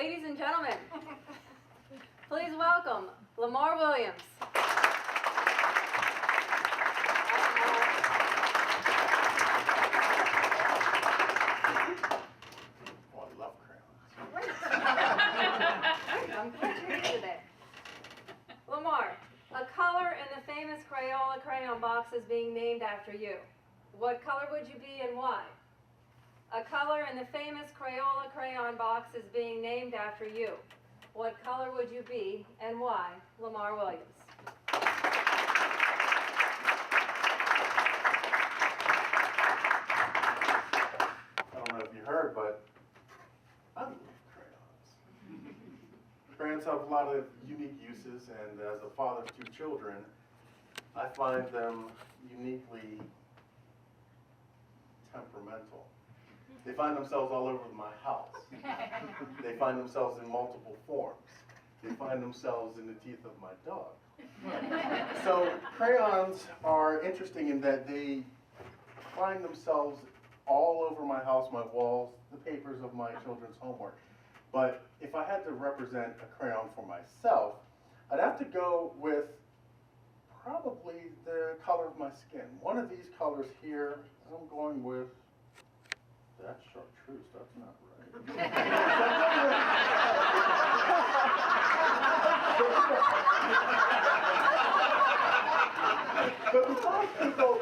Ladies and gentlemen, please welcome LaMar Williams. Oh, I love crayons. I'm glad you're here today. LaMar, a color in the famous Crayola crayon box is being named after you. What color would you be and why? A color in the famous Crayola crayon box is being named after you. What color would you be and why? LaMar Williams. I don't know if you heard, but I love crayons. Crayons have a lot of unique uses, and as a father of 2 children, I find them uniquely temperamental. They find themselves all over my house. They find themselves in multiple forms. They find themselves in the teeth of my dog. So crayons are interesting in that they find themselves all over my house, my walls, the papers of my children's homework. But if I had to represent a crayon for myself, I'd have to go with probably the color of my skin. One of these colors here, I'm going with, that's chartreuse, that's not right. But because people,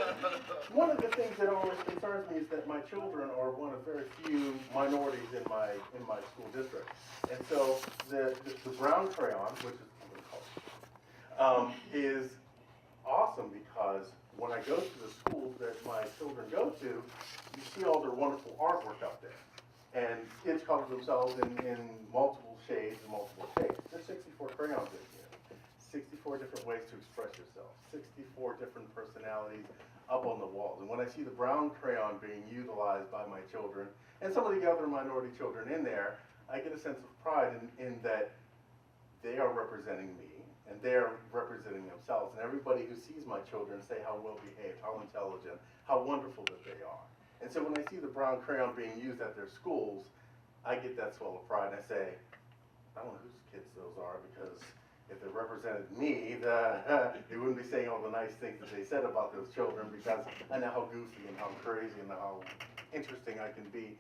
one of the things that always concerns me is that my children are one of very few minorities in my school district. And so the brown crayon, which is is awesome because when I go to the schools that my children go to, you see all their wonderful artwork up there. And kids color themselves in multiple shades and multiple shapes. There's 64 crayons in here. 64 different ways to express yourself. 64 different personalities up on the walls. And when I see the brown crayon being utilized by my children, and some of the other minority children in there, I get a sense of pride in that they are representing me, and they're representing themselves. And everybody who sees my children say how well behaved, how intelligent, how wonderful that they are. And so when I see the brown crayon being used at their schools, I get that swell of pride, and I say, I don't know whose kids those are, because if they represented me, they wouldn't be saying all the nice things that they said about those children, because I know how goofy and how crazy and how interesting I can be.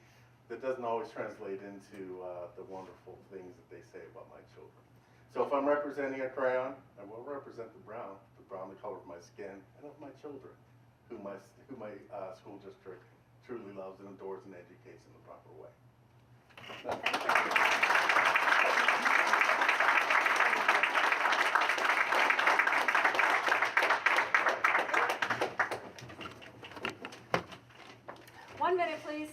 That doesn't always translate into the wonderful things that they say about my children. So if I'm representing a crayon, I will represent the brown, the color of my skin, and of my children, who my school district truly loves and adores and educates in the proper way. One minute, please.